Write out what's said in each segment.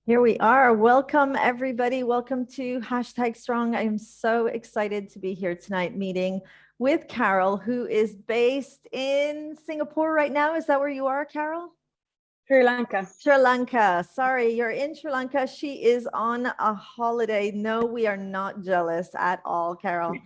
Here we are. Welcome, everybody. Welcome to Hashtag Strong. I am so excited to be here tonight meeting with Carol, who is based in Singapore right now. Is that where you are, Carol? Sri Lanka. Sri Lanka. Sorry, you're in Sri Lanka. She is on a holiday. No, we are not jealous at all, Carol.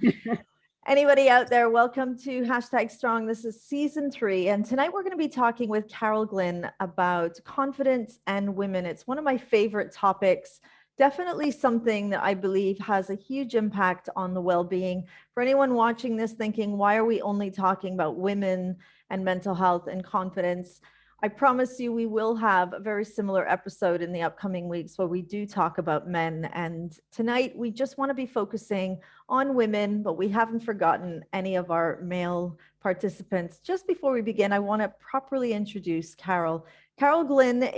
Anybody out there, welcome to Hashtag Strong. This is season 3. And tonight we're going to be talking with Carol Glynn about confidence and women. It's one of my favorite topics. Definitely something that I believe has a huge impact on the well-being. For anyone watching this thinking, why are we only talking about women and mental health and confidence? I promise you we will have a very similar episode in the upcoming weeks where we do talk about men. And tonight we just want to be focusing on women, but we haven't forgotten any of our male participants. Just before we begin, I want to properly introduce Carol. Carol Glynn let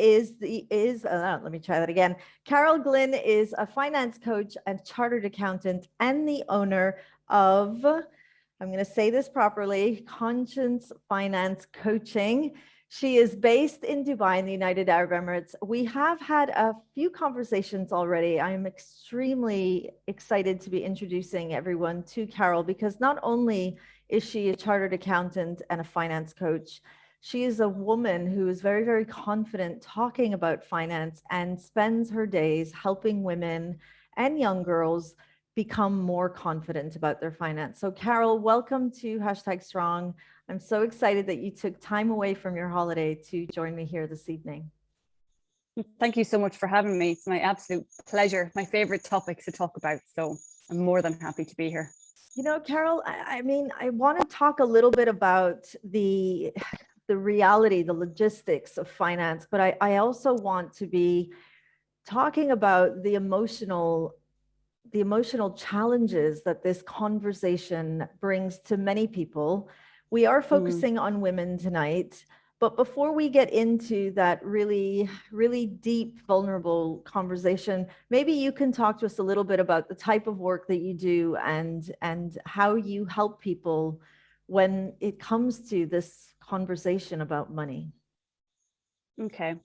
me try that again. Carol Glynn is a finance coach and chartered accountant and the owner of, I'm going to say this properly, Conscience Finance Coaching. She is based in Dubai in the United Arab Emirates. We have had a few conversations already. I'm extremely excited to be introducing everyone to Carol because not only is she a chartered accountant and a finance coach, she is a woman who is very, very confident talking about finance and spends her days helping women and young girls become more confident about their finance. So Carol, welcome to Hashtag Strong. I'm so excited that you took time away from your holiday to join me here this evening. Thank you so much for having me. It's my absolute pleasure. My favorite topics to talk about. So I'm more than happy to be here. You know, Carol, I mean, I want to talk a little bit about the reality, the logistics of finance, but I also want to be talking about the emotional challenges that this conversation brings to many people. We are focusing on women tonight, but before we get into that really, really deep, vulnerable conversation, maybe you can talk to us a little bit about the type of work that you do and how you help people when it comes to this conversation about money. Okay.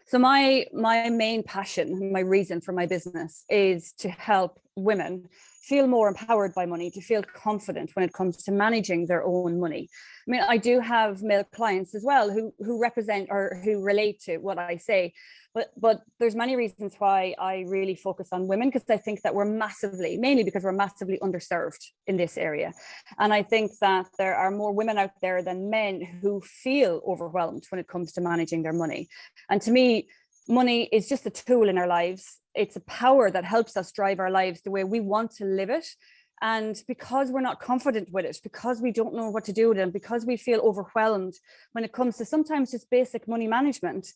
So my main passion, my reason for my business is to help women feel more empowered by money, to feel confident when it comes to managing their own money. I mean, I do have male clients as well who represent or who relate to what I say, but there's many reasons why I really focus on women, because I think that mainly because we're massively underserved in this area. And I think that there are more women out there than men who feel overwhelmed when it comes to managing their money. And to me, money is just a tool in our lives. It's a power that helps us drive our lives the way we want to live it. And because we're not confident with it, because we don't know what to do with it, and because we feel overwhelmed when it comes to sometimes just basic money management,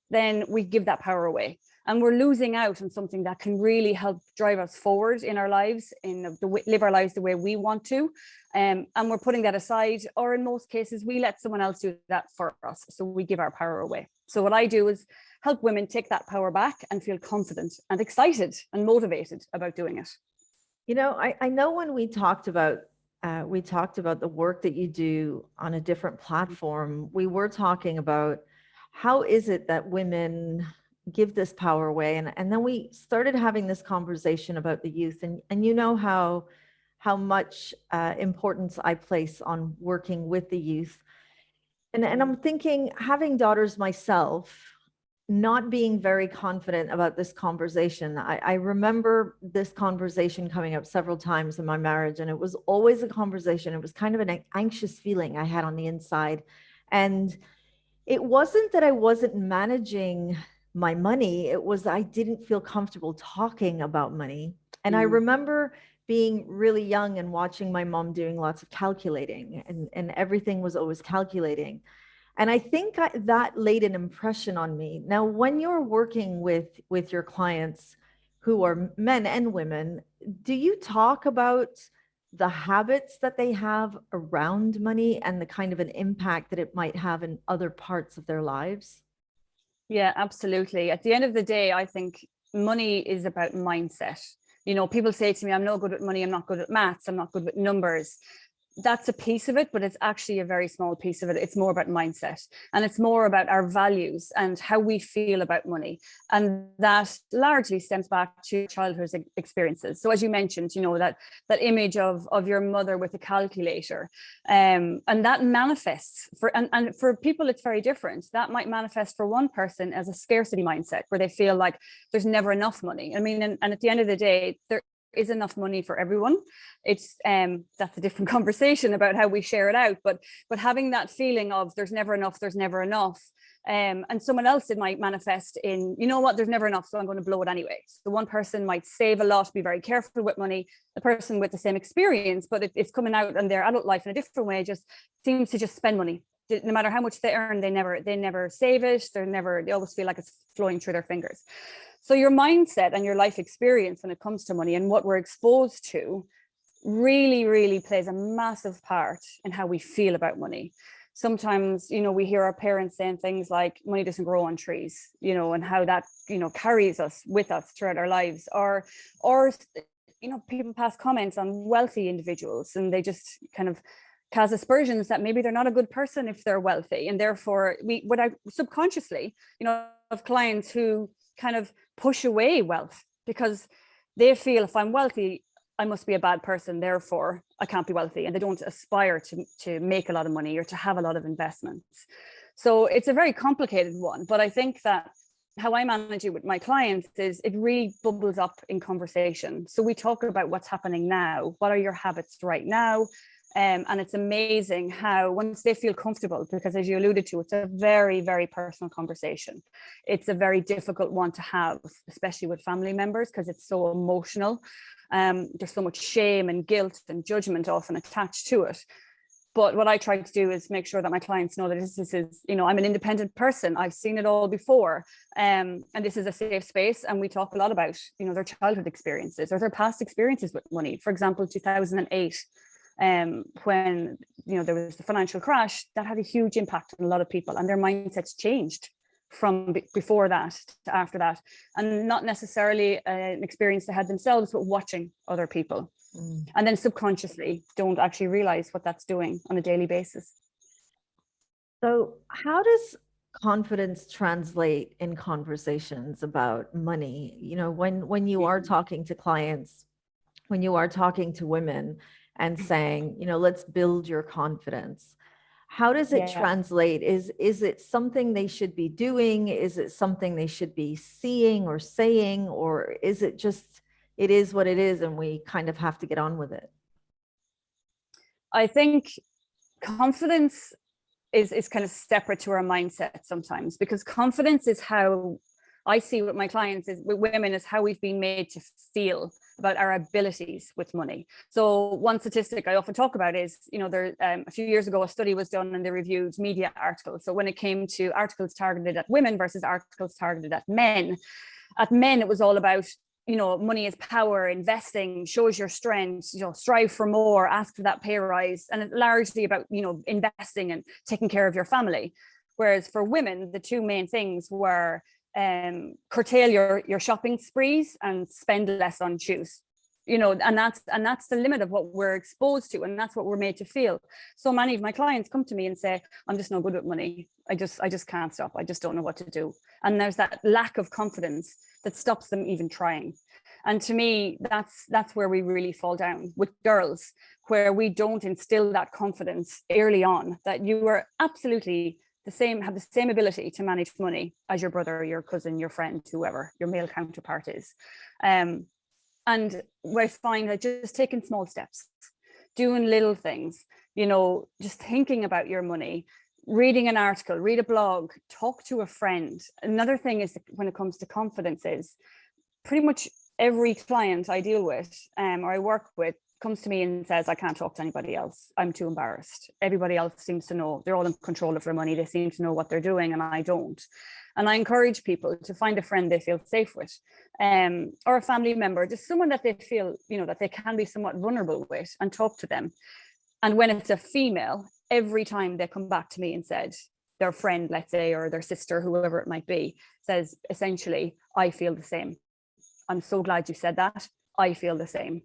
then we give that power away. And we're losing out on something that can really help drive us forward in our lives, live our lives the way we want to. And we're putting that aside, or in most cases, we let someone else do that for us. So we give our power away. So what I do is help women take that power back and feel confident and excited and motivated about doing it. You know, I know when we talked about the work that you do on a different platform, we were talking about how is it that women give this power away, and then we started having this conversation about the youth, and you know how much importance I place on working with the youth, and I'm thinking, having daughters myself, not being very confident about this conversation. I remember this conversation coming up several times in my marriage, and it was always a conversation. It was kind of an anxious feeling I had on the inside. And it wasn't that I wasn't managing my money, it was I didn't feel comfortable talking about money. And I remember being really young and watching my mom doing lots of calculating, and everything was always calculating. And I think that laid an impression on me. Now, when you're working with your clients who are men and women, do you talk about the habits that they have around money and the kind of an impact that it might have in other parts of their lives? Yeah, absolutely. At the end of the day, I think money is about mindset. You know, people say to me, I'm no good at money, I'm not good at maths, I'm not good with numbers. that's a piece of it, but it's actually a very small piece of it. It's more about mindset, and it's more about our values and how we feel about money. And that largely stems back to childhood experiences. So as you mentioned, that image of your mother with a calculator, and that manifests and for people, it's very different. That might manifest for one person as a scarcity mindset, where they feel like there's never enough money. I mean, and at the end of the day, there is enough money for everyone. It's that's a different conversation about how we share it out, but having that feeling of there's never enough, and someone else, it might manifest in, there's never enough, so I'm going to blow it anyway. So one person might save a lot, be very careful with money. The person with the same experience, but it's coming out in their adult life in a different way, just seems to just spend money. No matter how much they earn, they never save it. They always feel like it's flowing through their fingers. So your mindset and your life experience when it comes to money and what we're exposed to really, really plays a massive part in how we feel about money. Sometimes, we hear our parents saying things like money doesn't grow on trees, and how that, carries us with us throughout our lives, or people pass comments on wealthy individuals, and they just kind of cause aspersions that maybe they're not a good person if they're wealthy. And therefore subconsciously, of clients who kind of push away wealth because they feel, if I'm wealthy, I must be a bad person, therefore I can't be wealthy. And they don't aspire to make a lot of money or to have a lot of investments. So it's a very complicated one. But I think that how I manage it with my clients is it really bubbles up in conversation. So we talk about what's happening now. What are your habits right now? And it's amazing how once they feel comfortable, because as you alluded to, it's a very, very personal conversation. It's a very difficult one to have, especially with family members, because it's so emotional. There's so much shame and guilt and judgment often attached to it. But what I try to do is make sure that my clients know that this is, I'm an independent person. I've seen it all before. And this is a safe space. And we talk a lot about, their childhood experiences or their past experiences with money. For example, 2008. When there was the financial crash, that had a huge impact on a lot of people, and their mindsets changed from before that to after that, and not necessarily an experience they had themselves, but watching other people, and then subconsciously don't actually realize what that's doing on a daily basis. So how does confidence translate in conversations about money? When you are talking to clients, when you are talking to women and saying, let's build your confidence, how does it translate? Is it something they should be doing? Is it something they should be seeing or saying? Or is it just, it is what it is and we kind of have to get on with it? I think confidence is kind of separate to our mindset sometimes, because confidence is how I see with my clients, is with women, is how we've been made to feel about our abilities with money. So one statistic I often talk about is, a few years ago, a study was done and they reviewed media articles. So when it came to articles targeted at women versus articles targeted at men, it was all about, money is power, investing shows your strength, strive for more, ask for that pay rise. And it's largely about, investing and taking care of your family. Whereas for women, the two main things were curtail your shopping sprees and spend less on shoes, and that's the limit of what we're exposed to, and that's what we're made to feel. So many of my clients come to me and say, I'm just no good with money. I just can't stop. I just don't know what to do. And there's that lack of confidence that stops them even trying. And to me, that's where we really fall down with girls, where we don't instill that confidence early on, that you are absolutely have the same ability to manage money as your brother, your cousin, your friend, whoever your male counterpart is. And I find that just taking small steps, doing little things, just thinking about your money, reading an article, read a blog, talk to a friend. Another thing is, when it comes to confidence, is pretty much every client I deal with or I work with comes to me and says, I can't talk to anybody else. I'm too embarrassed. Everybody else seems to know. They're all in control of their money. They seem to know what they're doing and I don't. And I encourage people to find a friend they feel safe with, or a family member, just someone that they feel, that they can be somewhat vulnerable with, and talk to them. And when it's a female, every time they come back to me and said, their friend, let's say, or their sister, whoever it might be, says essentially, I feel the same. I'm so glad you said that. I feel the same.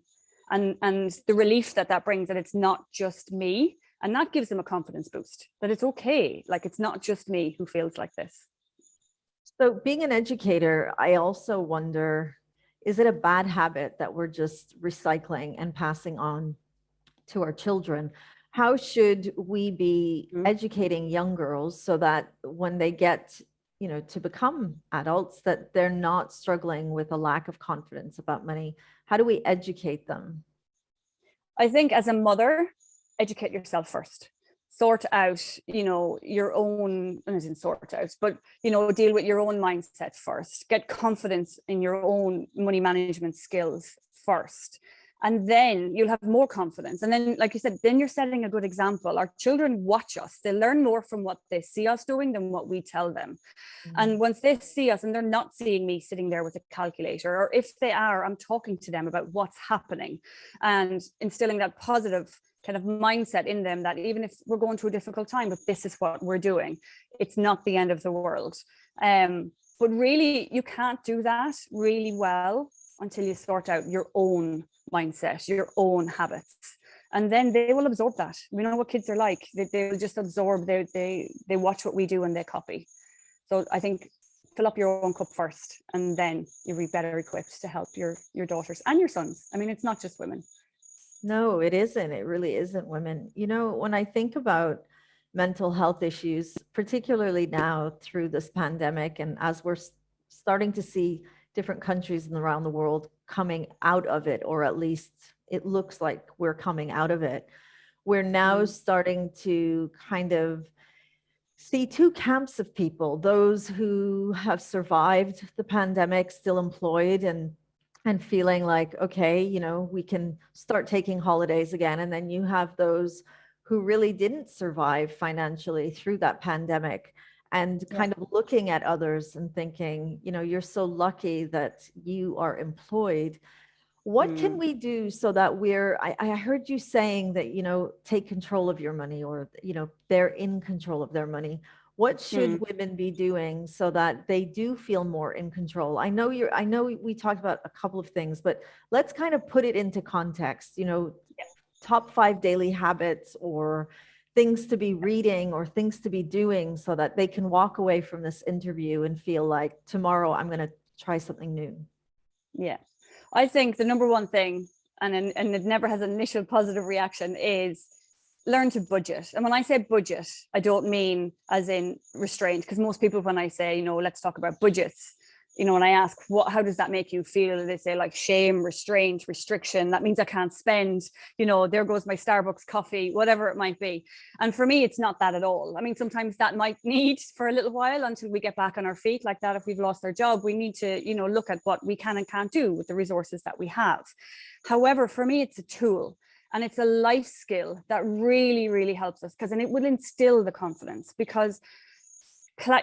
and the relief that brings, that it's not just me. And that gives them a confidence boost, that it's okay. Like, it's not just me who feels like this. So being an educator, I also wonder, is it a bad habit that we're just recycling and passing on to our children? How should we be educating young girls so that when they get, to become adults, that they're not struggling with a lack of confidence about money? How do we educate them? I think as a mother, educate yourself first. Sort out, your own, and as in sort out, but, deal with your own mindset first. Get confidence in your own money management skills first. And then you'll have more confidence. And then, like you said, then you're setting a good example. Our children watch us. They learn more from what they see us doing than what we tell them. And once they see us and they're not seeing me sitting there with a calculator, or if they are, I'm talking to them about what's happening and instilling that positive kind of mindset in them, that even if we're going through a difficult time, but this is what we're doing, it's not the end of the world. But really, you can't do that really well until you sort out your own mindset, your own habits, and then they will absorb that. We know what kids are like. They will just absorb. They watch what we do and they copy. So I think fill up your own cup first, and then you'll be better equipped to help your daughters and your sons. I mean, it's not just women. No, it isn't. It really isn't women. When I think about mental health issues, particularly now through this pandemic, and as we're starting to see different countries around the world coming out of it, or at least it looks like we're coming out of it, we're now starting to kind of see two camps of people: those who have survived the pandemic, still employed and feeling like, okay, we can start taking holidays again. And then you have those who really didn't survive financially through that pandemic, and kind of looking at others and thinking, you're so lucky that you are employed. What can we do so that I heard you saying that, take control of your money, or, they're in control of their money. What should women be doing so that they do feel more in control? I know we talked about a couple of things, but let's kind of put it into context, top 5 daily habits, or things to be reading, or things to be doing, so that they can walk away from this interview and feel like, tomorrow I'm going to try something new. Yeah. I think the number one thing, and it never has an initial positive reaction, is learn to budget. And when I say budget, I don't mean as in restraint, because most people, when I say, let's talk about budgets, when I ask, how does that make you feel? They say like shame, restraint, restriction. That means I can't spend, there goes my Starbucks coffee, whatever it might be. And for me, it's not that at all. I mean, sometimes that might need for a little while until we get back on our feet like that. If we've lost our job, we need to, look at what we can and can't do with the resources that we have. However, for me, it's a tool. And it's a life skill that really, really helps us, because then it will instill the confidence, because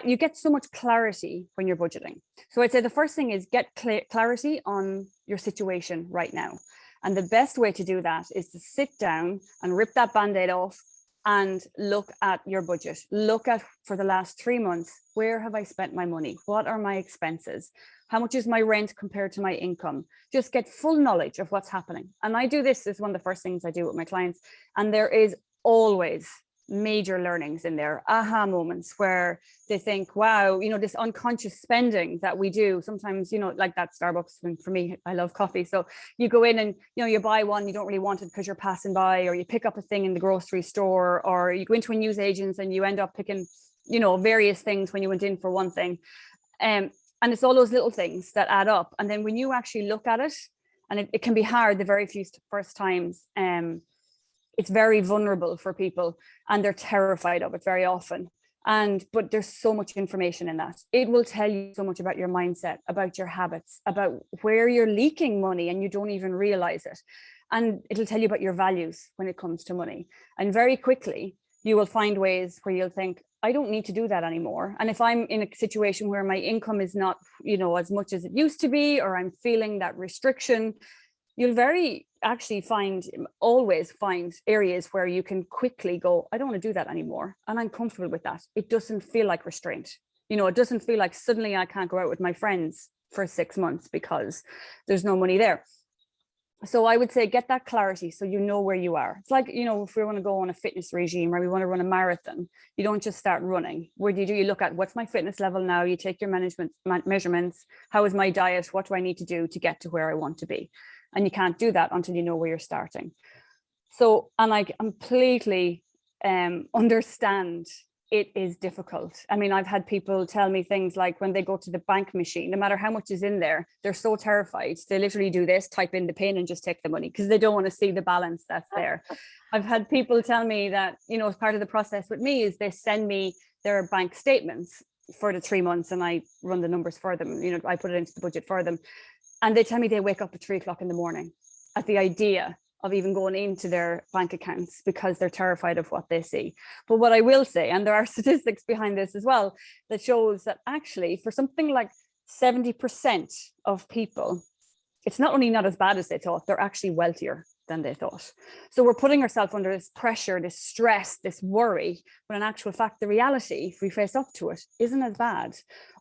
you get so much clarity when you're budgeting. So I'd say the first thing is get clarity on your situation right now. And the best way to do that is to sit down and rip that Band-Aid off and look at your budget. Look at, for the last 3 months, where have I spent my money? What are my expenses? How much is my rent compared to my income? Just get full knowledge of what's happening. And I do this as one of the first things I do with my clients. And there is always major learnings in there, aha moments where they think, wow, this unconscious spending that we do sometimes, like that Starbucks. And for me, I love coffee. So you go in and, you buy one, you don't really want it because you're passing by, or you pick up a thing in the grocery store, or you go into a newsagent's and you end up picking, various things when you went in for one thing. And it's all those little things that add up. And then when you actually look at it, and it can be hard the very first times, it's very vulnerable for people, and they're terrified of it very often. But there's so much information in that. It will tell you so much about your mindset, about your habits, about where you're leaking money and you don't even realize it. And it'll tell you about your values when it comes to money. And very quickly, you will find ways where you'll think, I don't need to do that anymore. And if I'm in a situation where my income is not, as much as it used to be, or I'm feeling that restriction, you'll always find areas where you can quickly go, I don't want to do that anymore. And I'm comfortable with that. It doesn't feel like restraint. It doesn't feel like suddenly I can't go out with my friends for 6 months because there's no money there. So I would say get that clarity so you know where you are. It's like, if we want to go on a fitness regime or we want to run a marathon, you don't just start running. What do? You look at what's my fitness level now, you take your measurements, how is my diet, what do I need to do to get to where I want to be? And you can't do that until you know where you're starting. So, and I completely understand it is difficult. I mean, I've had people tell me things like when they go to the bank machine, no matter how much is in there, they're so terrified. They literally do this, type in the pin and just take the money because they don't want to see the balance that's there. I've had people tell me that, as part of the process with me is they send me their bank statements for the 3 months and I run the numbers for them. I put it into the budget for them. And they tell me they wake up at 3 o'clock in the morning at the idea of even going into their bank accounts because they're terrified of what they see. But what I will say, and there are statistics behind this as well, that shows that actually for something like 70% of people, it's not only not as bad as they thought, they're actually wealthier than they thought. So we're putting ourselves under this pressure, this stress, this worry, when in actual fact, the reality, if we face up to it, isn't as bad.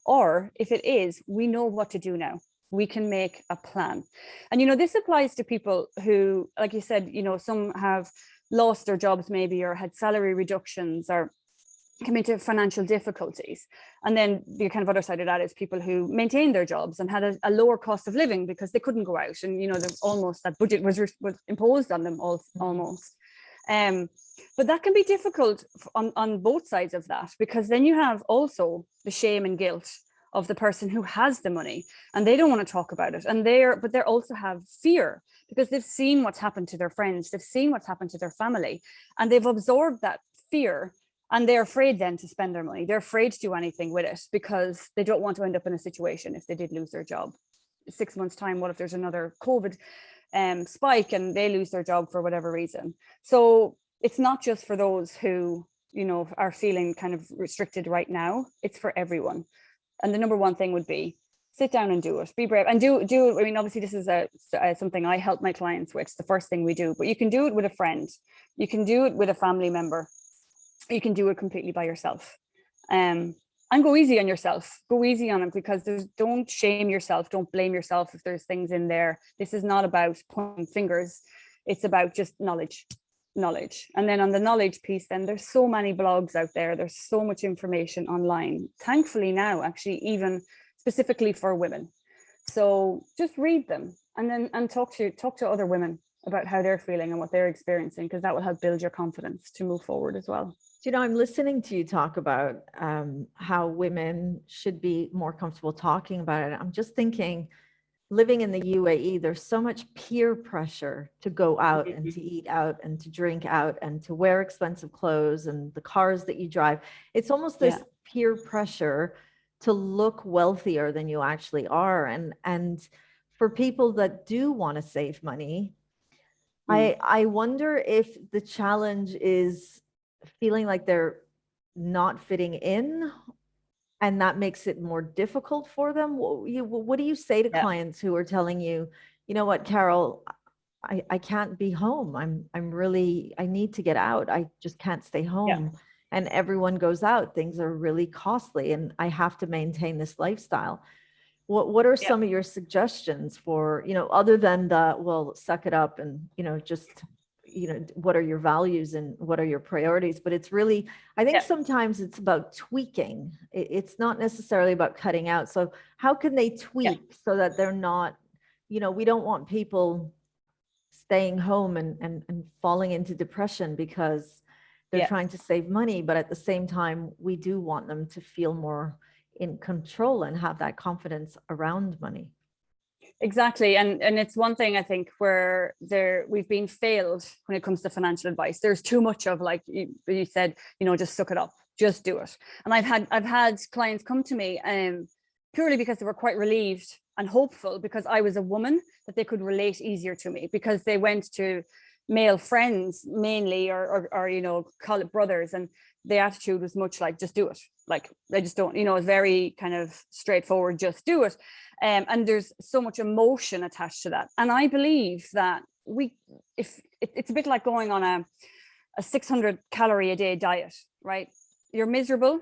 Or if it is, we know what to do now. We can make a plan. And, this applies to people who, like you said, some have lost their jobs maybe or had salary reductions or come into financial difficulties. And then the kind of other side of that is people who maintained their jobs and had a lower cost of living because they couldn't go out. And, almost that budget was imposed on them almost. But that can be difficult on both sides of that, because then you have also the shame and guilt of the person who has the money and they don't want to talk about it. And they also have fear because they've seen what's happened to their friends. They've seen what's happened to their family and they've absorbed that fear. And they're afraid then to spend their money. They're afraid to do anything with it because they don't want to end up in a situation if they did lose their job. 6 months time, what if there's another COVID spike and they lose their job for whatever reason? So it's not just for those who, are feeling kind of restricted right now. It's for everyone. And the number one thing would be sit down and do it. Be brave and do it. I mean, obviously this is something I help my clients with. It's the first thing we do, but you can do it with a friend. You can do it with a family member. You can do it completely by yourself. And go easy on yourself. Go easy on it because don't shame yourself. Don't blame yourself if there's things in there. This is not about pointing fingers. It's about just knowledge. And then on the knowledge piece, then there's so many blogs out there. There's so much information online. Thankfully now, actually, even specifically for women. So just read them and talk to other women about how they're feeling and what they're experiencing, because that will help build your confidence to move forward as well. I'm listening to you talk about how women should be more comfortable talking about it. I'm just thinking, living in the UAE, there's so much peer pressure to go out and to eat out and to drink out and to wear expensive clothes and the cars that you drive. It's almost this peer pressure to look wealthier than you actually are. And for people that do want to save money, I wonder if the challenge is feeling like they're not fitting in, and that makes it more difficult for them. What do you say to clients who are telling you, you know what, Carol, I can't be home. I need to get out. I just can't stay home. And everyone goes out. Things are really costly and I have to maintain this lifestyle. What are some of your suggestions for, other than well, suck it up and, just what are your values and what are your priorities? But it's really, I think sometimes it's about tweaking. It's not necessarily about cutting out. So how can they tweak so that they're not, we don't want people staying home and falling into depression because they're trying to save money. But at the same time, we do want them to feel more in control and have that confidence around money. Exactly. And it's one thing I think where we've been failed when it comes to financial advice. There's too much of, like you said, just suck it up, just do it. And I've had clients come to me purely because they were quite relieved and hopeful because I was a woman, that they could relate easier to me because they went to male friends mainly or call it brothers, and the attitude was much like, just do it. Like, I just don't, it's very kind of straightforward, just do it. And there's so much emotion attached to that. And I believe that if it's a bit like going on a 600 calorie a day diet, right? You're miserable.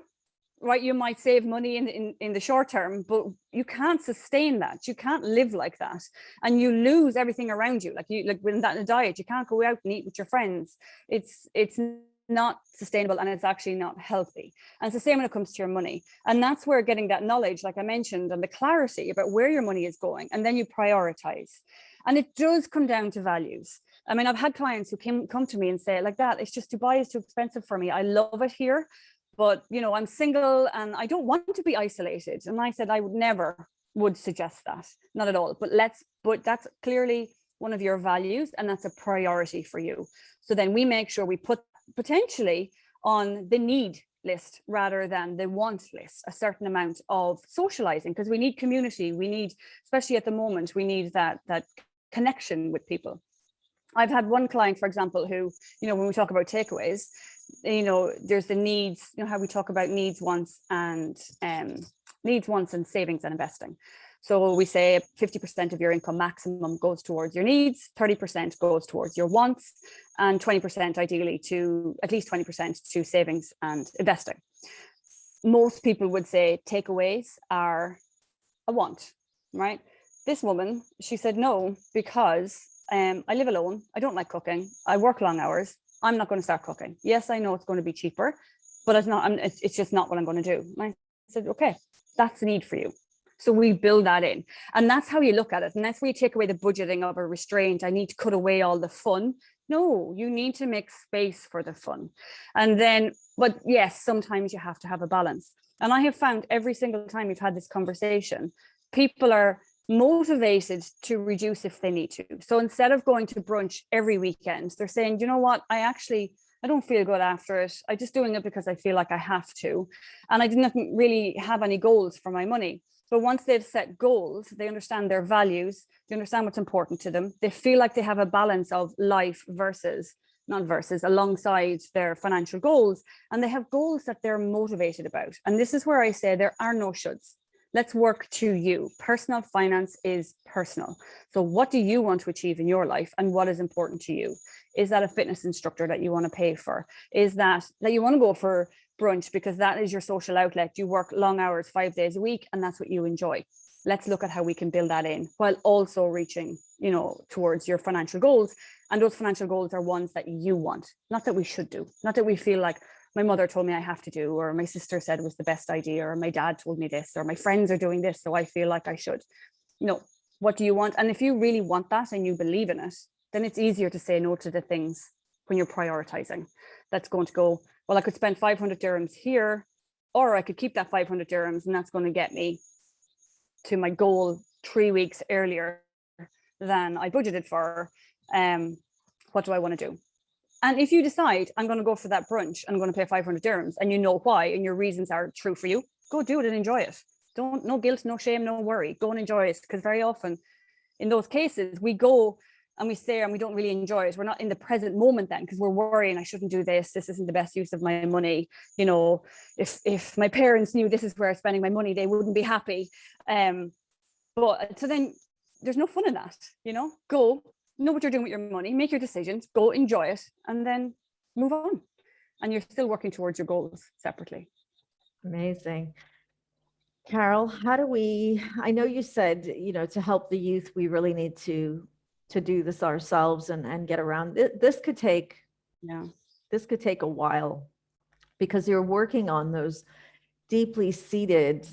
right, you might save money in the short term, but you can't sustain that. You can't live like that, and you lose everything around you. Like when that in a diet, you can't go out and eat with your friends. It's not sustainable, and it's actually not healthy. And it's the same when it comes to your money. And that's where getting that knowledge, like I mentioned, and the clarity about where your money is going, and then you prioritize. And it does come down to values. I mean, I've had clients who come to me and say like that, it's just Dubai is too expensive for me. I love it here, but I'm single and I don't want to be isolated. And I said, I would never would suggest that, not at all. But that's clearly one of your values, and that's a priority for you. So then we make sure we put potentially on the need list rather than the want list a certain amount of socializing, because we need community. We need, especially at the moment, we need that connection with people. I've had one client, for example, who, when we talk about takeaways, there's the needs, how we talk about needs, wants, and savings and investing. So we say 50% of your income maximum goes towards your needs, 30% goes towards your wants, and 20% ideally at least 20% to savings and investing. Most people would say takeaways are a want, right? This woman, she said no, because I live alone. I don't like cooking. I work long hours. I'm not going to start cooking. Yes, I know it's going to be cheaper, but it's just not what I'm going to do. And I said, okay, that's the need for you. So we build that in. And that's how you look at it. And that's where you take away the budgeting of a restraint. I need to cut away all the fun. No, you need to make space for the fun. And then, but yes, sometimes you have to have a balance. And I have found every single time we've had this conversation, people are motivated to reduce if they need to. So instead of going to brunch every weekend, they're saying, you know what, I don't feel good after it. I'm just doing it because I feel like I have to. And I didn't really have any goals for my money. But once they've set goals, they understand their values, they understand what's important to them. They feel like they have a balance of life alongside their financial goals. And they have goals that they're motivated about. And this is where I say there are no shoulds. Let's work to you. Personal finance is personal. So what do you want to achieve in your life, and what is important to you? Is that a fitness instructor that you want to pay for? Is that you want to go for brunch because that is your social outlet? You work long hours, 5 days a week, and that's what you enjoy. Let's look at how we can build that in while also reaching, towards your financial goals. And those financial goals are ones that you want, not that we should do, not that we feel like my mother told me I have to do, or my sister said it was the best idea, or my dad told me this, or my friends are doing this, so I feel like I should. No, what do you want? And if you really want that and you believe in it, then it's easier to say no to the things when you're prioritizing. That's going to go, well, I could spend 500 dirhams here, or I could keep that 500 dirhams, and that's going to get me to my goal 3 weeks earlier than I budgeted for. What do I want to do? And if you decide I'm going to go for that brunch, I'm going to pay 500 dirhams, and you know why, and your reasons are true for you, go do it and enjoy it. No guilt, no shame, no worry. Go and enjoy it. Because very often in those cases, we go and we stay and we don't really enjoy it. We're not in the present moment then, because we're worrying, I shouldn't do this. This isn't the best use of my money. If my parents knew this is where I'm spending my money, they wouldn't be happy. But so then there's no fun in that, go. Know what you're doing with your money, make your decisions, go enjoy it, and then move on. And you're still working towards your goals separately. Amazing. Carol, I know you said, to help the youth, we really need to do this ourselves and get around. This could take a while, because you're working on those deeply seated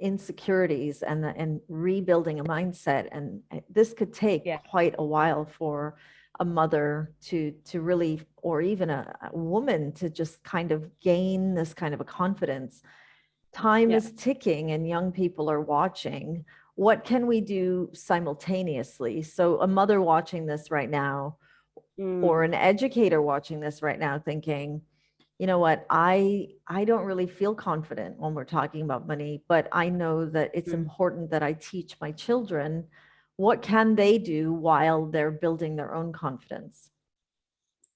insecurities and rebuilding a mindset, and this could take quite a while for a mother to really, or even a woman, to just kind of gain this kind of a confidence. Time is ticking and young people are watching. What can we do simultaneously? So a mother watching this right now, or an educator watching this right now thinking, you know what, I don't really feel confident when we're talking about money, but I know that it's important that I teach my children. What can they do while they're building their own confidence?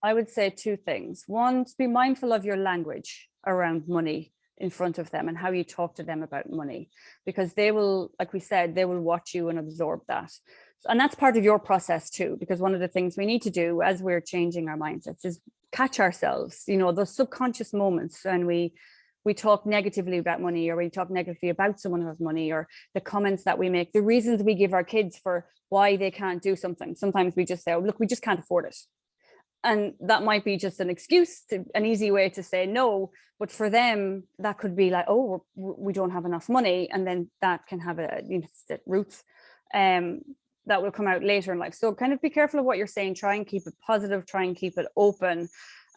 I would say two things. One, to be mindful of your language around money in front of them and how you talk to them about money, because they will, like we said, they will watch you and absorb that. And that's part of your process too, because one of the things we need to do as we're changing our mindsets is catch ourselves, those subconscious moments, and we we talk negatively about money, or we talk negatively about someone who has money, or the comments that we make, the reasons we give our kids for why they can't do something. Sometimes we just say, oh, look, we just can't afford it. And that might be just an excuse, an easy way to say no. But for them, that could be like, oh, we don't have enough money. And then that can have roots that will come out later in life. So kind of be careful of what you're saying. Try and keep it positive. Try and keep it open.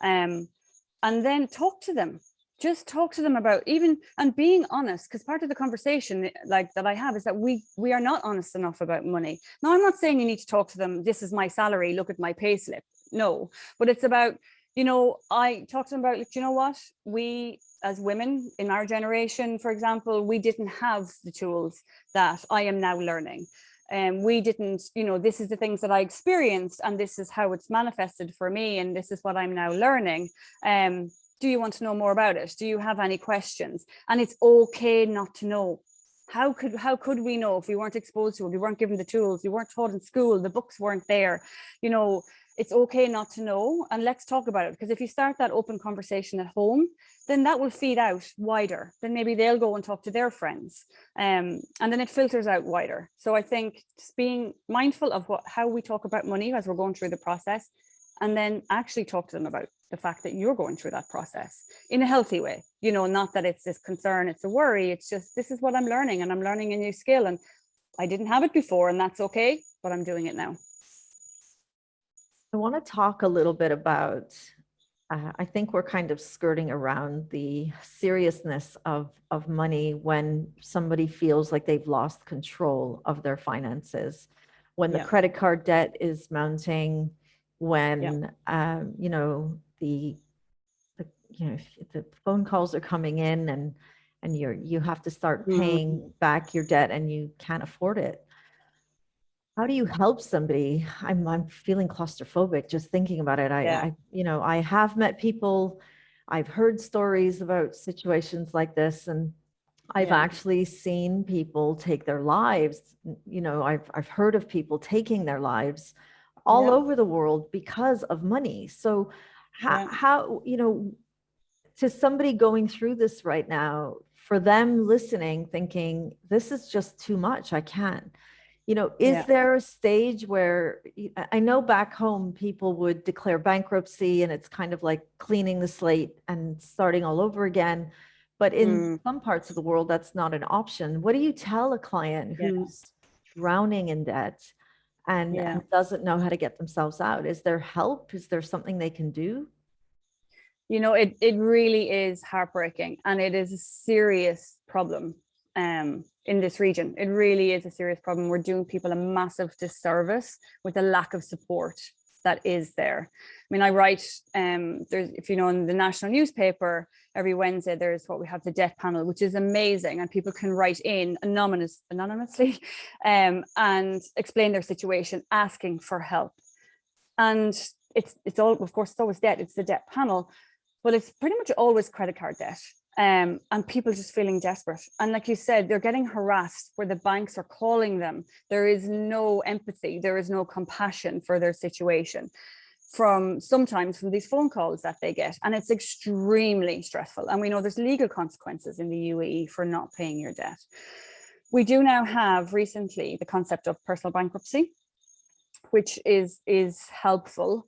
And then talk to them. Just talk to them about and being honest, because part of the conversation like that I have is that we are not honest enough about money. Now, I'm not saying you need to talk to them, this is my salary, look at my pay slip. No, but it's about, I talk to them about, you know what, we as women in our generation, for example, we didn't have the tools that I am now learning. And we didn't, this is the things that I experienced, and this is how it's manifested for me, and this is what I'm now learning. Do you want to know more about it? Do you have any questions? And it's okay not to know. How could we know if we weren't exposed to it? We weren't given the tools. We weren't taught in school. The books weren't there. It's okay not to know, and let's talk about it. Because if you start that open conversation at home, then that will feed out wider. Then maybe they'll go and talk to their friends, and then it filters out wider. So I think just being mindful of how we talk about money as we're going through the process, and then actually talk to them about the fact that you're going through that process in a healthy way. Not that it's this concern, it's a worry. It's just, this is what I'm learning, and I'm learning a new skill, and I didn't have it before, and that's okay, but I'm doing it now. I want to talk a little bit about, I think we're kind of skirting around the seriousness of money when somebody feels like they've lost control of their finances, when the credit card debt is mounting, when, the phone calls are coming in and you have to start paying back your debt and you can't afford it. How do you help somebody? I'm feeling claustrophobic just thinking about it. I have met people, I've heard stories about situations like this, and I've actually seen people take their lives. I've heard of people taking their lives all over the world because of money. So how to somebody going through this right now, for them listening, thinking, this is just too much, I can't. Is there a stage where, I know back home people would declare bankruptcy and it's kind of like cleaning the slate and starting all over again. But in some parts of the world, that's not an option. What do you tell a client who's drowning in debt and doesn't know how to get themselves out? Is there help? Is there something they can do? It really is heartbreaking, and it is a serious problem. In this region, it really is a serious problem. We're doing people a massive disservice with the lack of support that is there. I mean, I write, there's, if in the national newspaper, every Wednesday, there's what we have, the debt panel, which is amazing. And people can write in anonymously and explain their situation, asking for help. And it's all, of course, it's always debt. It's the debt panel, but it's pretty much always credit card debt. And people just feeling desperate. And like you said, they're getting harassed where the banks are calling them. There is no empathy. There is no compassion for their situation sometimes from these phone calls that they get. And it's extremely stressful. And we know there's legal consequences in the UAE for not paying your debt. We do now have recently the concept of personal bankruptcy, which is helpful.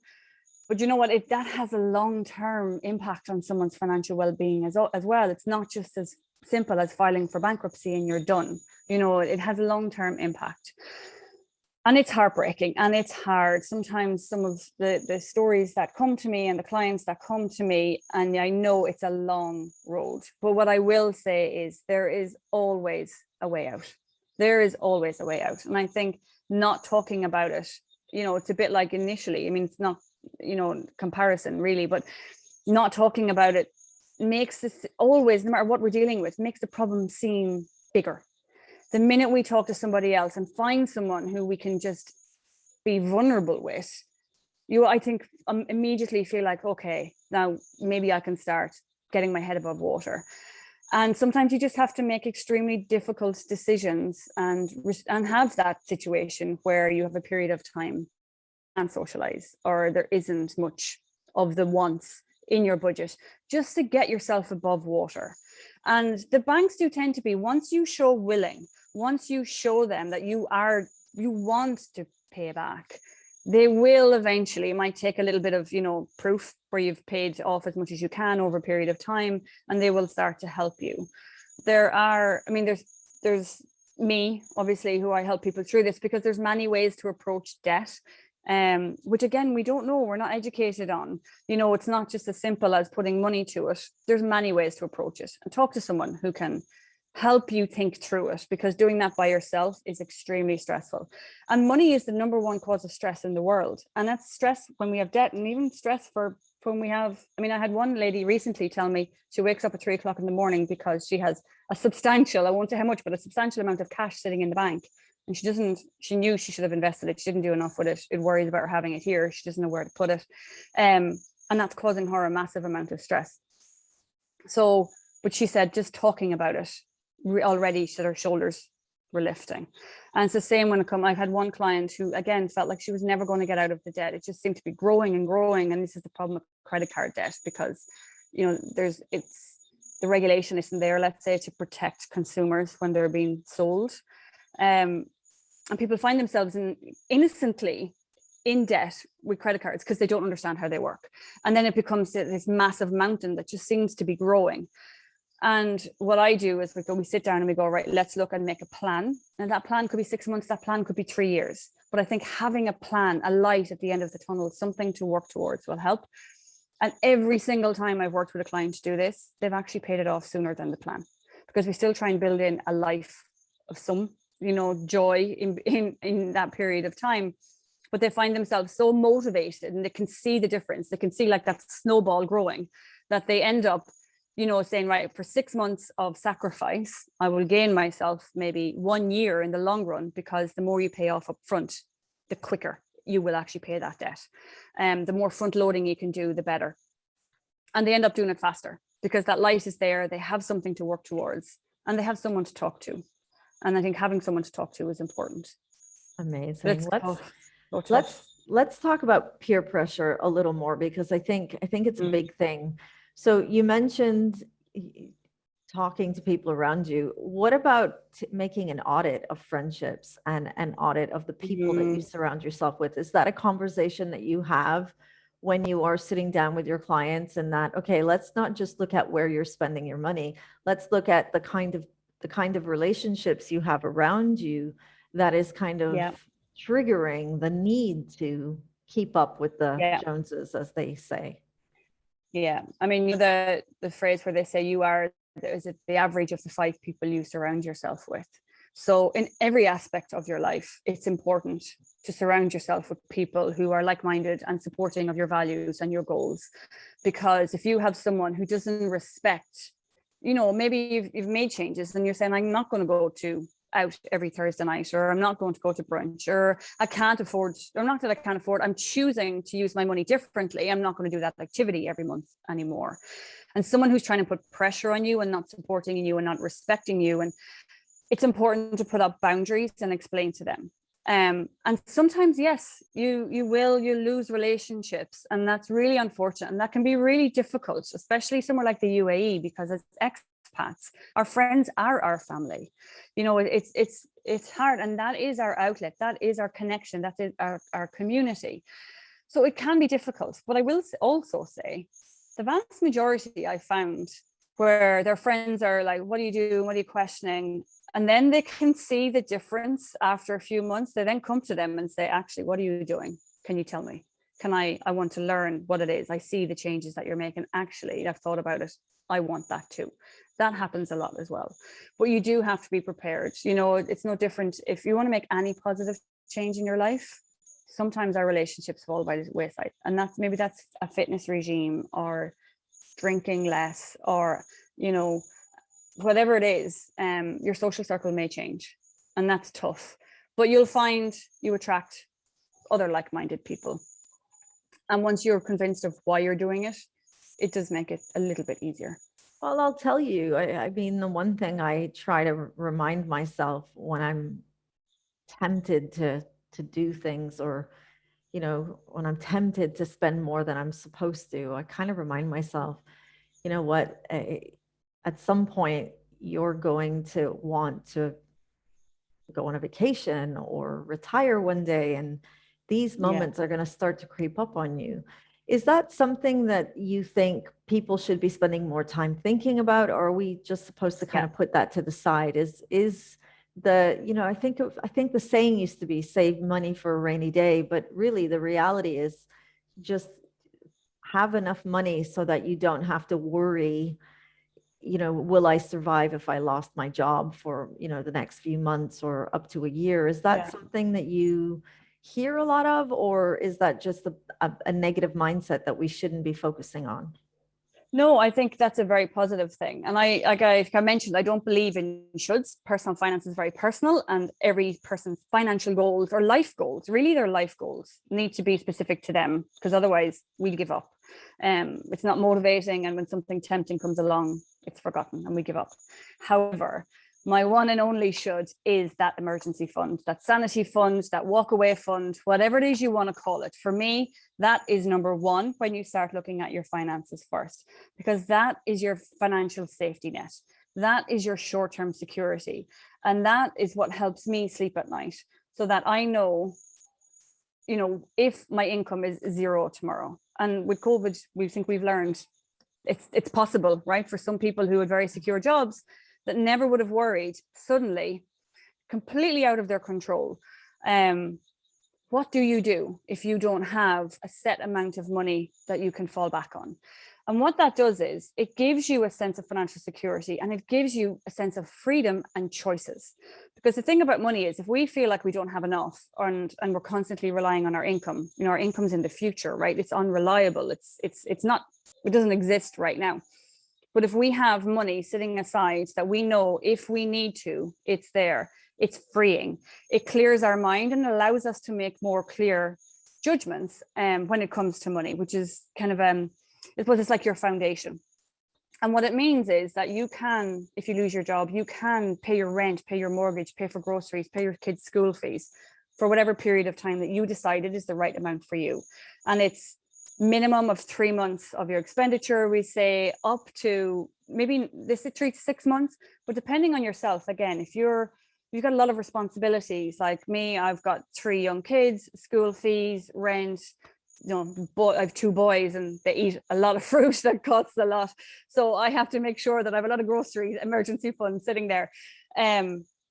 But you know what, that has a long-term impact on someone's financial well-being as well. It's not just as simple as filing for bankruptcy and you're done. It has a long-term impact. And it's heartbreaking and it's hard. Sometimes some of the stories that come to me and the clients that come to me, and I know it's a long road, but what I will say is there is always a way out. There is always a way out. And I think not talking about it, it's a bit like initially, I mean, it's not, comparison really, but not talking about it makes this always, no matter what we're dealing with, makes the problem seem bigger. The minute we talk to somebody else and find someone who we can just be vulnerable with, I think immediately feel like, okay, now maybe I can start getting my head above water. And sometimes you just have to make extremely difficult decisions and have that situation where you have a period of time and socialize, or there isn't much of the wants in your budget just to get yourself above water. And the banks do tend to be, once you show willing, once you show them that you want to pay back, they will eventually. It might take a little bit of, proof where you've paid off as much as you can over a period of time, and they will start to help you. There's me, obviously, who I help people through this, because there's many ways to approach debt, which again, we don't know, we're not educated on. It's not just as simple as putting money to it. There's many ways to approach it, and talk to someone who can help you think through it, because doing that by yourself is extremely stressful. And money is the number one cause of stress in the world. And that's stress when we have debt, and even stress for when we have, I had one lady recently tell me she wakes up at 3 o'clock in the morning because she has a substantial, I won't say how much, but a substantial amount of cash sitting in the bank. And she knew she should have invested it. She didn't do enough with it. It worries about her having it here. She doesn't know where to put it. And that's causing her a massive amount of stress. So, but she said just talking about it already, she said her shoulders were lifting. And it's the same when I had one client who again felt like she was never going to get out of the debt. It just seemed to be growing and growing. And this is the problem with credit card debt, because the regulation isn't there, let's say, to protect consumers when they're being sold. And people find themselves innocently in debt with credit cards because they don't understand how they work. And then it becomes this massive mountain that just seems to be growing. And what I do is we sit down and we go, right, let's look and make a plan. And that plan could be 6 months, that plan could be 3 years. But I think having a plan, a light at the end of the tunnel, something to work towards will help. And every single time I've worked with a client to do this, they've actually paid it off sooner than the plan, because we still try and build in a life of some, joy in that period of time. But they find themselves so motivated, and they can see the difference. They can see like that snowball growing, that they end up, saying, right, for 6 months of sacrifice, I will gain myself maybe 1 year in the long run, because the more you pay off up front, the quicker you will actually pay that debt. The more front loading you can do, the better. And they end up doing it faster because that light is there. They have something to work towards, and they have someone to talk to. And I think having someone to talk to is important. Amazing. Let's talk about peer pressure a little more, because I think it's a big thing. So you mentioned talking to people around you. What about making an audit of friendships and an audit of the people that you surround yourself with? Is that a conversation that you have when you are sitting down with your clients, and that, okay, let's not just look at where you're spending your money. Let's look at the kind of relationships you have around you that is kind of triggering the need to keep up with the Joneses, as they say. Yeah. The phrase where they say is it the average of the 5 people you surround yourself with? So in every aspect of your life, it's important to surround yourself with people who are like-minded and supporting of your values and your goals. Because if you have someone who doesn't respect, maybe you've made changes and you're saying, I'm not going to go out every Thursday night, or I'm not going to go to brunch, or I can't afford, or not that I can't afford, I'm choosing to use my money differently. I'm not going to do that activity every month anymore. And someone who's trying to put pressure on you and not supporting you and not respecting you. And it's important to put up boundaries and explain to them. And sometimes, yes, you lose relationships, and that's really unfortunate. And that can be really difficult, especially somewhere like the UAE, because as expats, our friends are our family. It's hard, and that is our outlet, that is our connection, that is our community. So it can be difficult. But I will also say the vast majority I found where their friends are like, what are you doing? What are you questioning? And then they can see the difference after a few months. They then come to them and say, actually, what are you doing? Can you tell me? I want to learn what it is. I see the changes that you're making. Actually, I've thought about it. I want that too. That happens a lot as well. But you do have to be prepared. It's no different. If you want to make any positive change in your life, sometimes our relationships fall by the wayside. And that's a fitness regime, or drinking less, or, whatever it is, your social circle may change, and that's tough. But you'll find you attract other like-minded people. And once you're convinced of why you're doing it, it does make it a little bit easier. Well, I'll tell you, the one thing I try to remind myself when I'm tempted to do things, or you know, when I'm tempted to spend more than I'm supposed to, I kind of remind myself, you know what, at some point you're going to want to go on a vacation or retire one day, and these Yeah. moments are going to start to creep up on you. Is that something that you think people should be spending more time thinking about, or are we just supposed to kind Yeah. of put that to the side? Is the, you know, I think the saying used to be save money for a rainy day, but really the reality is just have enough money so that you don't have to worry, you know, will I survive if I lost my job for, you know, the next few months or up to a year? Is that Yeah. something that you hear a lot of, or is that just a negative mindset that we shouldn't be focusing on? No, I think that's a very positive thing. And like I mentioned, I don't believe in shoulds. Personal finance is very personal, and every person's financial goals or life goals, really their life goals, need to be specific to them, because otherwise we'll give up. It's not motivating. And when something tempting comes along, it's forgotten and we give up. However, my one and only should is that emergency fund, that sanity fund, that walk away fund, whatever it is you want to call it. For me, that is number one when you start looking at your finances first, because that is your financial safety net. That is your short-term security. And that is what helps me sleep at night, so that I know, you know, if my income is zero tomorrow. And with COVID, we think we've learned it's possible, right? For some people who had very secure jobs that never would have worried, suddenly completely out of their control. What do you do if you don't have a set amount of money that you can fall back on? And what that does is it gives you a sense of financial security, and it gives you a sense of freedom and choices. Because the thing about money is, if we feel like we don't have enough, and we're constantly relying on our income, you know, our income's in the future, right? It's unreliable. It's not, it doesn't exist right now. But if we have money sitting aside that we know if we need to, it's there, it's freeing. It clears our mind and allows us to make more clear judgments when it comes to money, which is kind of, I suppose it's like your foundation. And what it means is that you can, if you lose your job, you can pay your rent, pay your mortgage, pay for groceries, pay your kids' school fees for whatever period of time that you decided is the right amount for you. And it's minimum of 3 months of your expenditure, we say, up to maybe this is 3 to 6 months, but depending on yourself. Again, if you've got a lot of responsibilities like me, I've got 3 young kids, school fees, rent, you know, I have 2 boys and they eat a lot of fruit that costs a lot, so I have to make sure that I have a lot of groceries, emergency funds sitting there.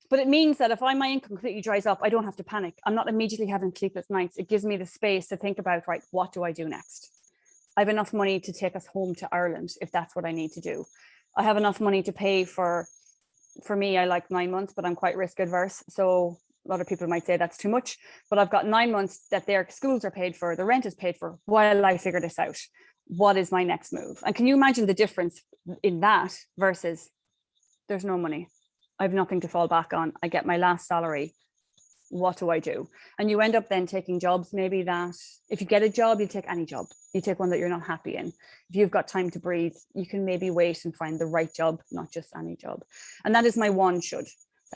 But it means that if my income completely dries up, I don't have to panic. I'm not immediately having sleepless nights. It gives me the space to think about, right, what do I do next? I have enough money to take us home to Ireland if that's what I need to do. I have enough money to pay for me, I like 9 months, but I'm quite risk adverse. So a lot of people might say that's too much, but I've got 9 months that their schools are paid for, the rent is paid for, while I figure this out. What is my next move? And can you imagine the difference in that versus there's no money? I have nothing to fall back on. I get my last salary. What do I do? And you end up then taking jobs, maybe that if you get a job, you take any job. You take one that you're not happy in. If you've got time to breathe, you can maybe wait and find the right job, not just any job. And that is my one should.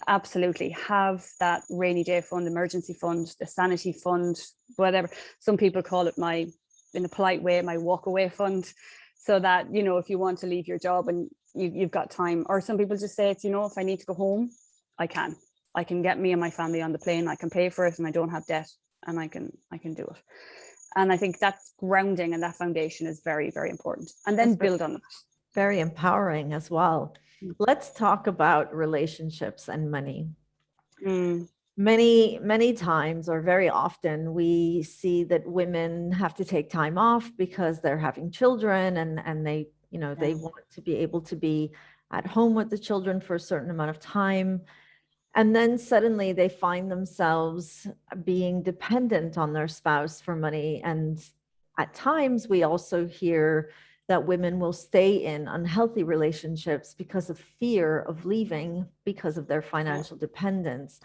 Absolutely have that rainy day fund, emergency fund, the sanity fund, whatever. Some people call it in a polite way, my walk away fund. So that, you know, if you want to leave your job and you've got time, or some people just say it's, you know, if I need to go home, I can get me and my family on the plane, I can pay for it, and I don't have debt, and I can do it. And I think that's grounding, and that foundation is very, very important. And then build on it. Very empowering as well. Let's talk about relationships and money. Many times, or very often, we see that women have to take time off because they're having children, and they, you know, they want to be able to be at home with the children for a certain amount of time. And then suddenly they find themselves being dependent on their spouse for money. And at times we also hear that women will stay in unhealthy relationships because of fear of leaving because of their financial dependence.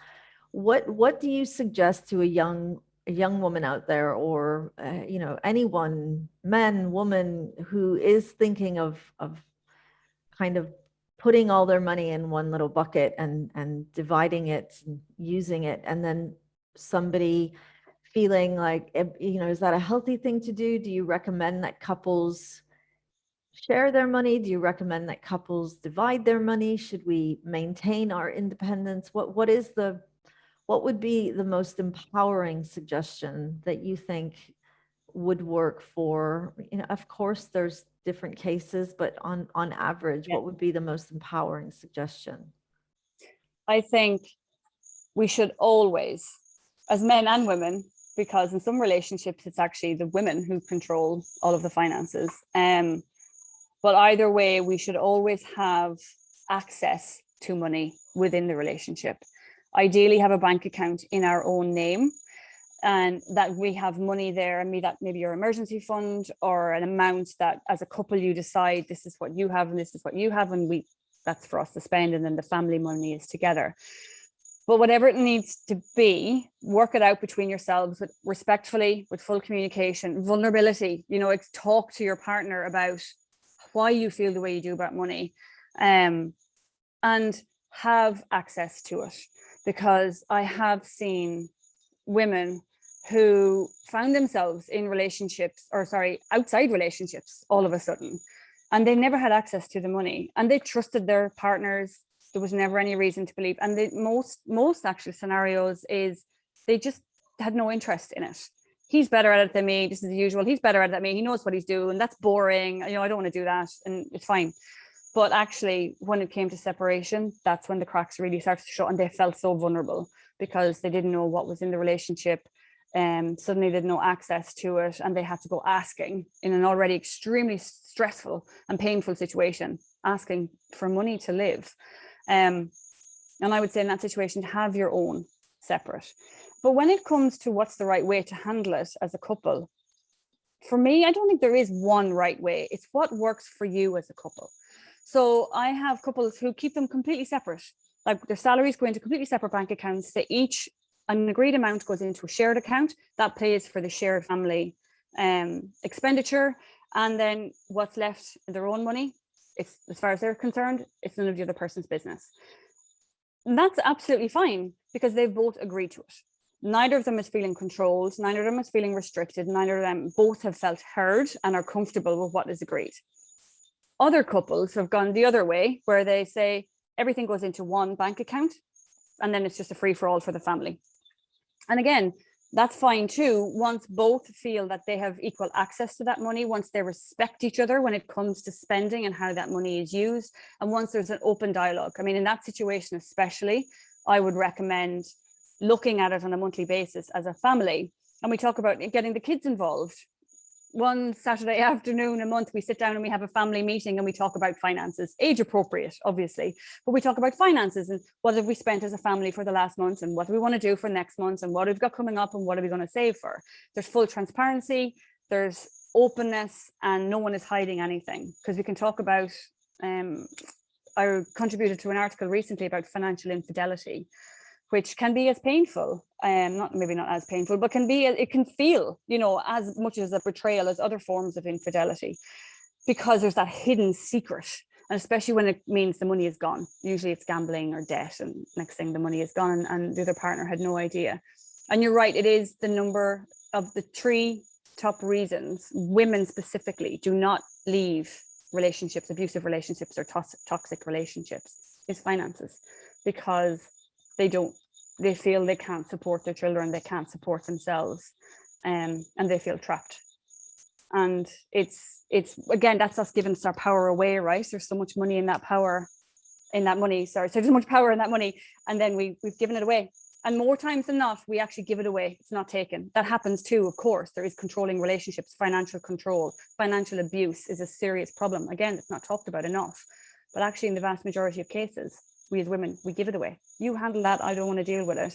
What do you suggest to a young woman out there, or you know, anyone, man, woman, who is thinking of kind of putting all their money in one little bucket and dividing it and using it, and then somebody feeling like, is that a healthy thing to do? Do you recommend that couples share their money? Do you recommend that couples divide their money? Should we maintain our independence? What would be the most empowering suggestion that you think would work for, of course there's different cases, but on average, Yeah. what would be the most empowering suggestion? I think we should always, as men and women, because in some relationships it's actually the women who control all of the finances. But either way, we should always have access to money within the relationship. Ideally, have a bank account in our own name, and that we have money there, and that maybe your emergency fund or an amount that as a couple you decide this is what you have and this is what you have, and that's for us to spend, and then the family money is together. But whatever it needs to be, work it out between yourselves, with respectfully, with full communication, vulnerability. It's talk to your partner about why you feel the way you do about money, and have access to it. Because I have seen women who found themselves in outside relationships all of a sudden, and they never had access to the money, and they trusted their partners. There was never any reason to believe. And the most actual scenarios is they just had no interest in it. He's better at it than me. This is the usual. He's better at it than me. He knows what he's doing. That's boring. I don't want to do that. And it's fine. But actually, when it came to separation, that's when the cracks really started to show, and they felt so vulnerable because they didn't know what was in the relationship. Suddenly they had no access to it, and they had to go asking in an already extremely stressful and painful situation, asking for money to live. And I would say in that situation, have your own separate. But when it comes to what's the right way to handle it as a couple, for me, I don't think there is one right way. It's what works for you as a couple. So I have couples who keep them completely separate. Like their salaries go into completely separate bank accounts. They each, an agreed amount goes into a shared account that pays for the shared family expenditure. And then what's left in their own money, it's, as far as they're concerned, it's none of the other person's business. And that's absolutely fine because they've both agreed to it. Neither of them is feeling controlled. Neither of them is feeling restricted. Neither of them, both have felt heard and are comfortable with what is agreed. Other couples have gone the other way, where they say everything goes into one bank account and then it's just a free for all for the family. And again, that's fine too, once both feel that they have equal access to that money, once they respect each other when it comes to spending and how that money is used, and once there's an open dialogue. I mean, in that situation especially, I would recommend looking at it on a monthly basis as a family. And we talk about getting the kids involved. One Saturday afternoon a month, we sit down and we have a family meeting and we talk about finances, age appropriate, obviously, but we talk about finances and what have we spent as a family for the last month, and what do we want to do for next month, and what have we got coming up, and what are we going to save for. There's full transparency, there's openness, and no one is hiding anything, because we can talk about, I contributed to an article recently about financial infidelity, which can be as painful, maybe not as painful, but it can feel, as much as a betrayal as other forms of infidelity, because there's that hidden secret, and especially when it means the money is gone. Usually it's gambling or debt, and next thing the money is gone, and the other partner had no idea. And you're right, it is the number of the 3 top reasons women specifically do not leave relationships, abusive relationships or toxic relationships, is finances, because they feel they can't support their children, they can't support themselves, and they feel trapped. And it's again, that's us giving our power away, right? There's so much money in that power, so there's much power in that money, and then we've given it away. And more times than not, we actually give it away. It's not taken. That happens too, of course. There is controlling relationships, financial control, financial abuse is a serious problem. Again, it's not talked about enough, but actually in the vast majority of cases, we as women, we give it away. You handle that, I don't want to deal with it.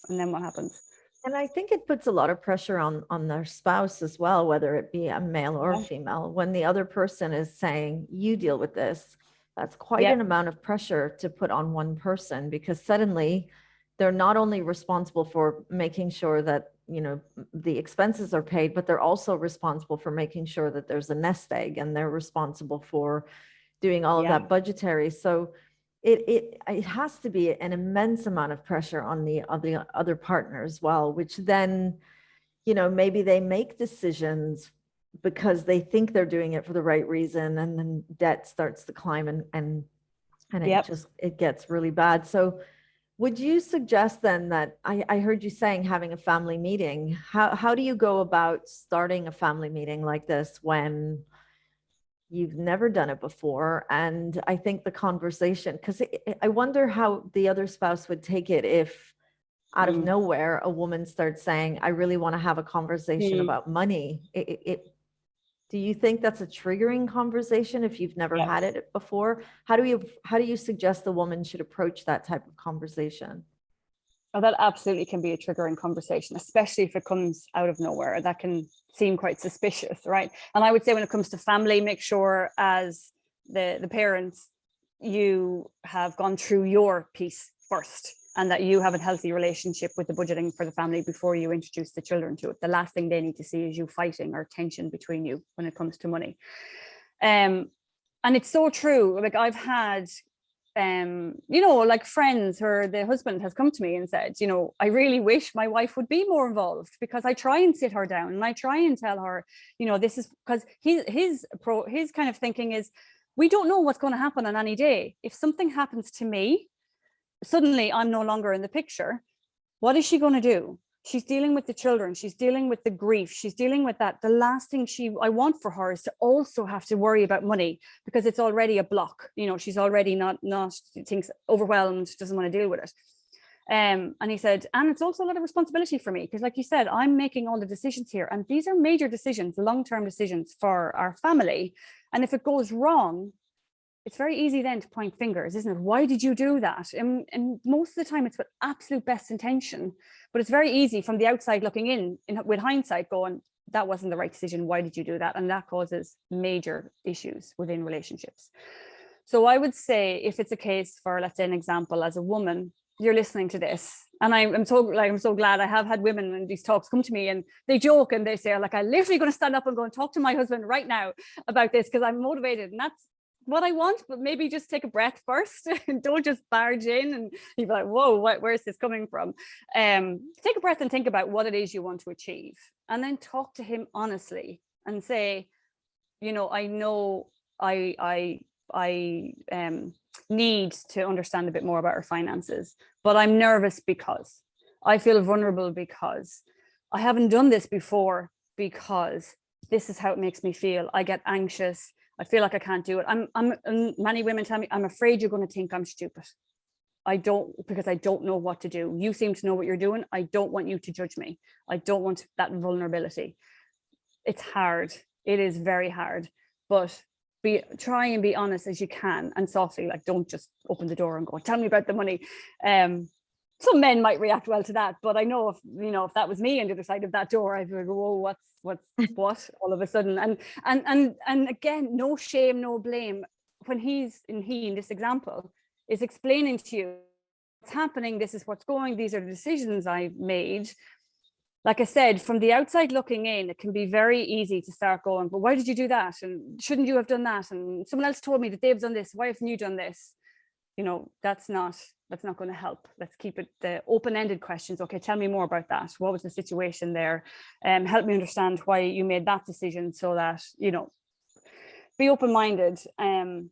And then what happens? And I think it puts a lot of pressure on their spouse as well, whether it be a male or a female, when the other person is saying, you deal with this. That's quite an amount of pressure to put on one person, because suddenly they're not only responsible for making sure that, the expenses are paid, but they're also responsible for making sure that there's a nest egg, and they're responsible for doing all of that budgetary. So it has to be an immense amount of pressure on the other partner as well, which then maybe they make decisions because they think they're doing it for the right reason, and then debt starts to climb, and Yep. it gets really bad. So would you suggest then that I heard you saying having a family meeting? How do you go about starting a family meeting like this when you've never done it before? And I think the conversation, because I wonder how the other spouse would take it if out of nowhere a woman starts saying, I really want to have a conversation about money. Do you think that's a triggering conversation if you've never Yeah. had it before? How do you suggest the woman should approach that type of conversation? Oh, that absolutely can be a triggering conversation, especially if it comes out of nowhere. That can seem quite suspicious, right? And I would say when it comes to family, make sure as the parents, you have gone through your piece first, and that you have a healthy relationship with the budgeting for the family before you introduce the children to it. The last thing they need to see is you fighting or tension between you when it comes to money. And it's so true. Like I've had like friends where the husband has come to me and said, I really wish my wife would be more involved, because I try and sit her down and I try and tell her, this is because his kind of thinking is, we don't know what's going to happen on any day. If something happens to me, suddenly I'm no longer in the picture. What is she going to do? She's dealing with the children. She's dealing with the grief. She's dealing with that. The last thing I want for her is to also have to worry about money, because it's already a block. She's already not thinks overwhelmed, doesn't want to deal with it. And he said, and it's also a lot of responsibility for me, because like you said, I'm making all the decisions here, and these are major decisions, long-term decisions for our family. And if it goes wrong, it's very easy then to point fingers, isn't it? Why did you do that? And most of the time it's with absolute best intention, but it's very easy from the outside looking in with hindsight going, that wasn't the right decision. Why did you do that? And that causes major issues within relationships. So I would say, if it's a case for, let's say, an example, as a woman, you're listening to this, and I'm so glad I have had women in these talks come to me and they joke and they say, like, I'm literally going to stand up and go and talk to my husband right now about this because I'm motivated. And that's what I want, but maybe just take a breath first and don't just barge in and you'd be like, whoa, where's this coming from? Take a breath and think about what it is you want to achieve, and then talk to him honestly and say, I know I need to understand a bit more about our finances, but I'm nervous because I feel vulnerable, because I haven't done this before, because this is how it makes me feel. I get anxious. I feel like I can't do it. Many women tell me, I'm afraid you're going to think I'm stupid. Because I don't know what to do. You seem to know what you're doing. I don't want you to judge me. I don't want that vulnerability. It's hard. It is very hard, but try and be honest as you can, and softly, like, don't just open the door and go, tell me about the money. Some men might react well to that, but I know if that was me on the other side of that door, I'd go, whoa, what's what all of a sudden. And again, no shame, no blame. When he in this example is explaining to you what's happening, this is what's going, these are the decisions I've made. Like I said, from the outside looking in, it can be very easy to start going, but why did you do that? And shouldn't you have done that? And someone else told me that they've done this. Why haven't you done this? That's not going to help. Let's keep it the open-ended questions. Okay, tell me more about that. What was the situation there? Help me understand why you made that decision, so that, be open-minded, and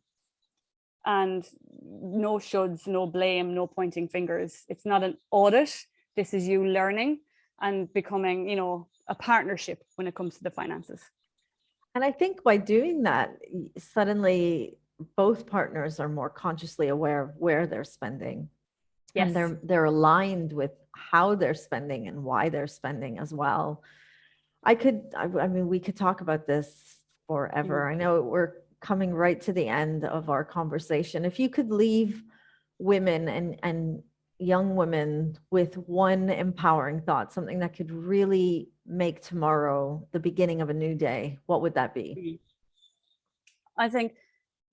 no shoulds, no blame, no pointing fingers. It's not an audit. This is you learning and becoming, a partnership when it comes to the finances. And I think by doing that, suddenly both partners are more consciously aware of where they're spending. Yes. And they're aligned with how they're spending and why they're spending as well. I mean, we could talk about this forever. I know we're coming right to the end of our conversation. If you could leave women and young women with one empowering thought, something that could really make tomorrow the beginning of a new day, what would that be? I think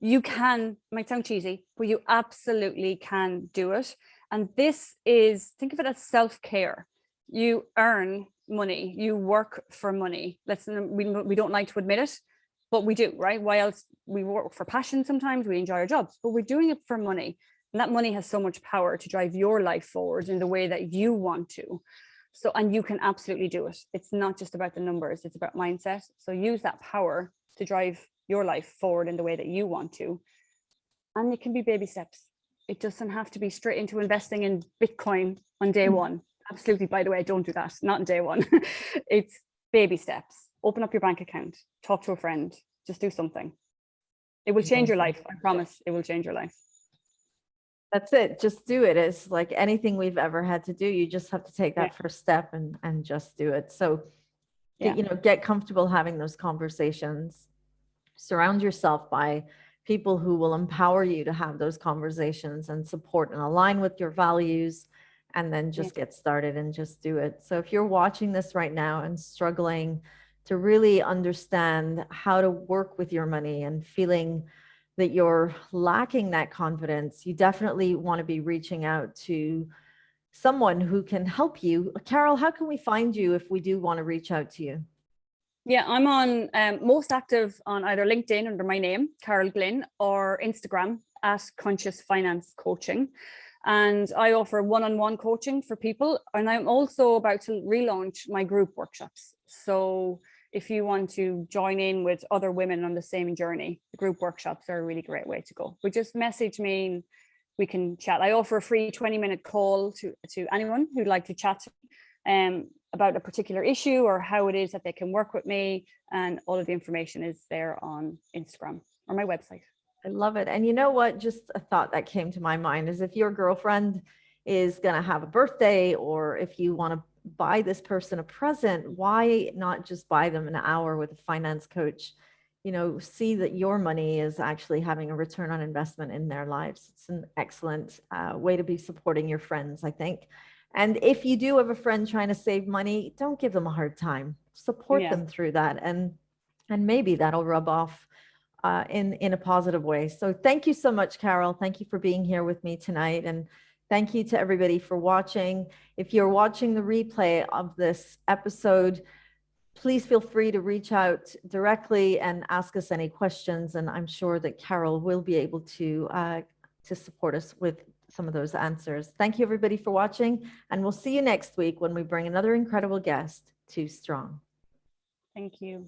you can, might sound cheesy, but you absolutely can do it. And this is, think of it as self-care. You earn money, you work for money. We don't like to admit it, but we do, right? Why else? We work for passion sometimes, we enjoy our jobs, but we're doing it for money. And that money has so much power to drive your life forward in the way that you want to. So, and you can absolutely do it. It's not just about the numbers, it's about mindset. So use that power to drive your life forward in the way that you want to. And it can be baby steps. It doesn't have to be straight into investing in Bitcoin on day one. Absolutely, by the way, don't do that, not on day one. It's baby steps. Open up your bank account, talk to a friend, just do something. It will change your life. I promise it will change your life. That's it. Just do it. It's like anything we've ever had to do. You just have to take that first step and just do it. So, you know, get comfortable having those conversations. Surround yourself by people who will empower you to have those conversations and support and align with your values, and then just get started and just do it. So if you're watching this right now and struggling to really understand how to work with your money and feeling that you're lacking that confidence, you definitely want to be reaching out to someone who can help you. Carol, how can we find you if we do want to reach out to you? Yeah, I'm on most active on either LinkedIn under my name, Carol Glynn, or Instagram at Conscious Finance Coaching. And I offer one-on-one coaching for people. And I'm also about to relaunch my group workshops. So if you want to join in with other women on the same journey, the group workshops are a really great way to go. But just message me and we can chat. I offer a free 20-minute call to anyone who'd like to chat about a particular issue or how it is that they can work with me. And all of the information is there on Instagram or my website. I love it. And you know what? Just a thought that came to my mind is if your girlfriend is going to have a birthday, or if you want to buy this person a present, why not just buy them an hour with a finance coach? You know, see that your money is actually having a return on investment in their lives. It's an excellent way to be supporting your friends, I think. And if you do have a friend trying to save money, don't give them a hard time. Support them through that. And maybe that'll rub off in a positive way. So thank you so much, Carol. Thank you for being here with me tonight. And thank you to everybody for watching. If you're watching the replay of this episode, please feel free to reach out directly and ask us any questions. And I'm sure that Carol will be able to support us with some of those answers. Thank you, everybody, for watching. And we'll see you next week when we bring another incredible guest to Strong. Thank you.